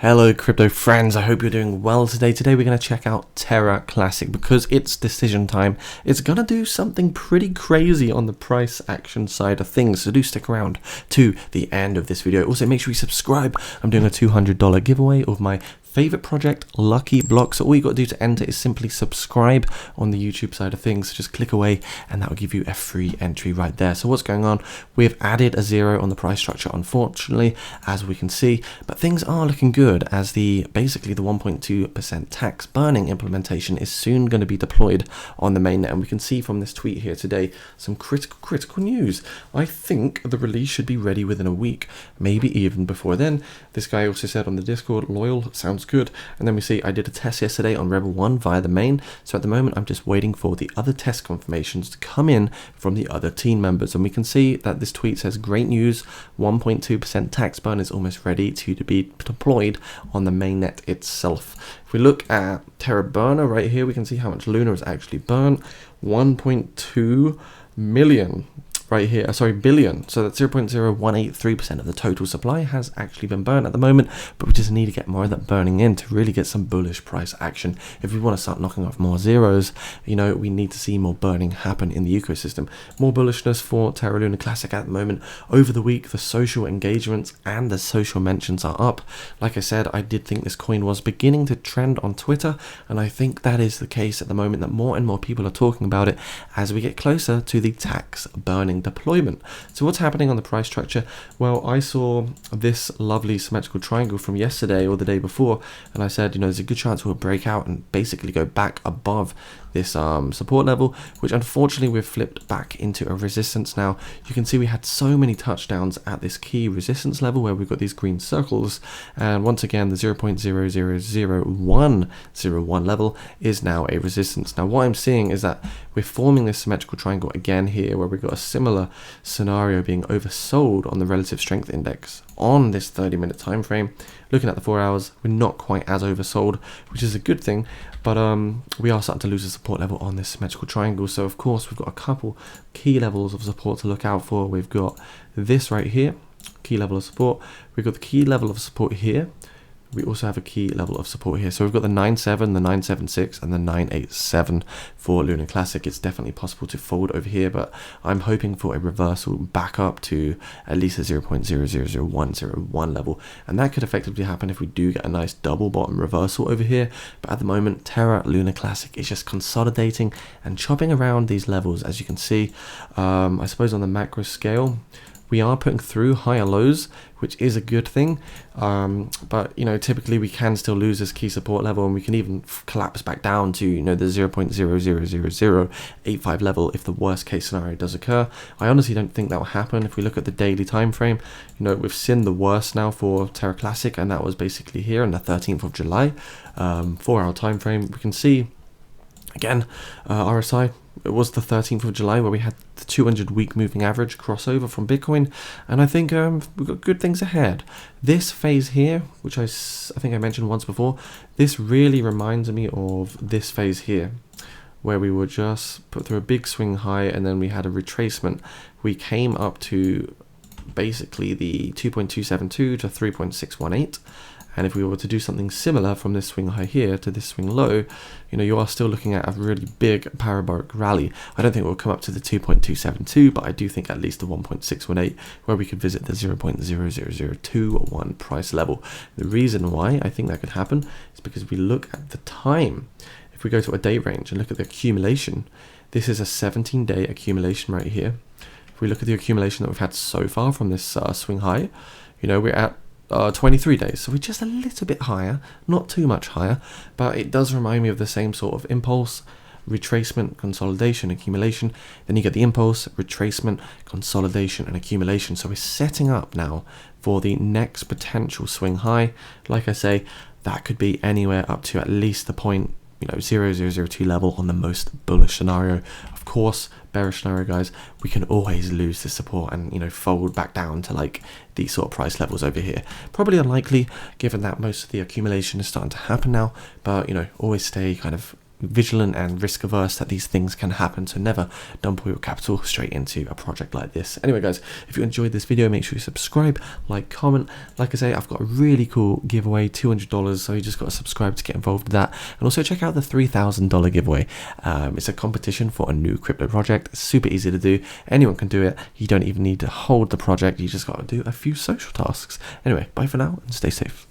Hello crypto friends, I hope you're doing well today. Today we're going to check out Terra Classic because it's decision time. It's going to do something pretty crazy on the price action side of things, so do stick around to the end of this video. Also make sure you subscribe. I'm doing a $200 giveaway of my favorite project, Lucky Blocks. So all you got to do to enter is simply subscribe on the YouTube side of things. So just click away and that will give you a free entry right there. So what's going on? We've added a 0 on the price structure, unfortunately, as we can see, but things are looking good as basically the 1.2% tax burning implementation is soon going to be deployed on the mainnet. And we can see from this tweet here today some critical news. I think the release should be ready within a week, maybe even before then. This guy also said on the Discord, loyal, sounds good. And then we see I did a test yesterday on Rebel 1 via the main, so at the moment I'm just waiting for the other test confirmations to come in from the other team members. And we can see that this tweet says great news, 1.2% tax burn is almost ready to be deployed on the mainnet itself. If we look at Terra burner right here, we can see how much Luna is actually burnt. 1.2 million right here, billion. So that's 0.0183% of the total supply has actually been burned at the moment, but we just need to get more of that burning in to really get some bullish price action. If we want to start knocking off more zeros, you know, we need to see more burning happen in the ecosystem. More bullishness for Terra Luna Classic at the moment. Over the week, the social engagements and the social mentions are up. Like I said, I did think this coin was beginning to trend on Twitter, and I think that is the case at the moment, that more and more people are talking about it as we get closer to the tax burning deployment. So what's happening on the price structure? Well, I saw this lovely symmetrical triangle from yesterday or the day before, and I said, you know, there's a good chance we'll break out and basically go back above this support level, which unfortunately we've flipped back into a resistance now. You can see we had so many touchdowns at this key resistance level where we've got these green circles, and once again the 0.0000101 level is now a resistance. Now what I'm seeing is that we're forming this symmetrical triangle again here, where we've got a similar scenario being oversold on the relative strength index on this 30-minute time frame. Looking at the 4 hours, we're not quite as oversold, which is a good thing, but we are starting to lose the support level on this symmetrical triangle. So of course we've got a couple key levels of support to look out for. We've got this right here, key level of support. We've got the key level of support here. We also have a key level of support here. So we've got the 9.7, the 9.76, and the 9.87 for Luna Classic. It's definitely possible to fold over here, but I'm hoping for a reversal back up to at least a 0.000101 level. And that could effectively happen if we do get a nice double bottom reversal over here. But at the moment, Terra Luna Classic is just consolidating and chopping around these levels, as you can see. I suppose on the macro scale, we are putting through higher lows, which is a good thing, but you know, typically we can still lose this key support level, and we can even collapse back down to, you know, the 0.00085 level if the worst case scenario does occur. I honestly don't think that will happen. If we look at the daily time frame, you know, we've seen the worst now for Terra Classic, and that was basically here on the 13th of July, 4-hour time frame. We can see again RSI. It was the 13th of July where we had the 200-week moving average crossover from Bitcoin, and I think we've got good things ahead. This phase here, which I think I mentioned once before, this really reminds me of this phase here, where we were just put through a big swing high and then we had a retracement. We came up to basically the 2.272 to 3.618. And if we were to do something similar from this swing high here to this swing low, you know, you are still looking at a really big parabolic rally. I don't think we'll come up to the 2.272, but I do think at least the 1.618, where we could visit the 0.00021 price level. The reason why I think that could happen is because we look at the time. If we go to a day range and look at the accumulation, this is a 17-day accumulation right here. If we look at the accumulation that we've had so far from this swing high, you know, we're at 23 days, so we're just a little bit higher, not too much higher, but it does remind me of the same sort of impulse, retracement, consolidation, accumulation. Then you get the impulse, retracement, consolidation, and accumulation. So we're setting up now for the next potential swing high. Like I say, that could be anywhere up to at least the point, you know, 0.002 level on the most bullish scenario. Of course, bearish scenario, guys, we can always lose the support and, you know, fold back down to like these sort of price levels over here. Probably unlikely, given that most of the accumulation is starting to happen now, but, you know, always stay kind of vigilant and risk averse that these things can happen, so never dump all your capital straight into a project like this. Anyway guys, if you enjoyed this video, make sure you subscribe, like, comment. Like I say, I've got a really cool giveaway, $200, so you just got to subscribe to get involved with that. And also check out the $3,000 giveaway. It's a competition for a new crypto project. It's super easy to do, anyone can do it. You don't even need to hold the project, you just got to do a few social tasks. Anyway, bye for now and stay safe.